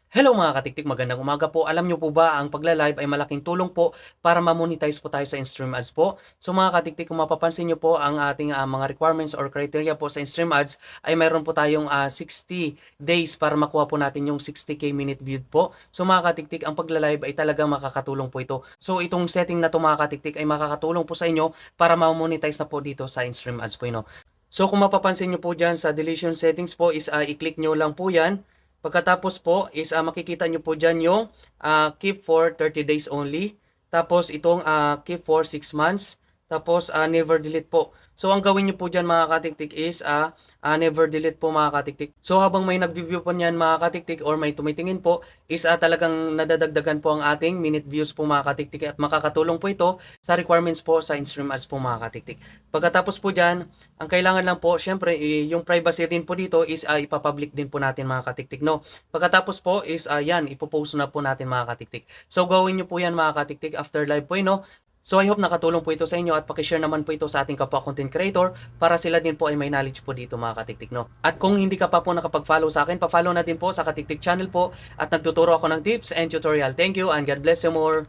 Hello mga katiktik, magandang umaga po. Alam niyo po ba ang pagla-live ay malaking tulong po para ma-monetize po tayo sa in-stream ads po. So mga katiktik, kung mapapansin niyo po ang ating mga requirements or criteria po sa in-stream ads ay mayroon po tayong 60 days para makuha po natin yung 60k minute viewed po. So mga katiktik, ang pagla-live ay talagang makakatulong po ito. So itong setting na to mga katiktik ay makakatulong po sa inyo para ma-monetize na po dito sa in-stream ads po. So kung mapapansin niyo po dyan sa deletion settings po is i-click nyo lang po yan. Pagkatapos po is makikita nyo po dyan yung keep for 30 days only. Tapos itong keep for 6 months. Tapos never delete po. So ang gawin nyo po dyan mga katiktik is never delete po mga katiktik. So habang may nag-view po niyan mga katiktik or may tumitingin po is talagang nadadagdagan po ang ating minute views po mga katiktik at makakatulong po ito sa requirements po sa in-stream ads po mga katiktik. Pagkatapos po dyan, ang kailangan lang po syempre yung privacy din po dito is ipapublic din po natin mga katiktik no. Pagkatapos po is yan ipopost na po natin mga katiktik. So gawin niyo po yan mga katiktik after live po no. So I hope nakatulong po ito sa inyo at paki-share naman po ito sa ating kapwa content creator para sila din po ay may knowledge po dito mga katiktik no. At kung hindi ka pa po nakapag-follow sa akin, pa-follow na din po sa Katiktik channel po at nagtuturo ako ng tips and tutorial. Thank you and God bless you more.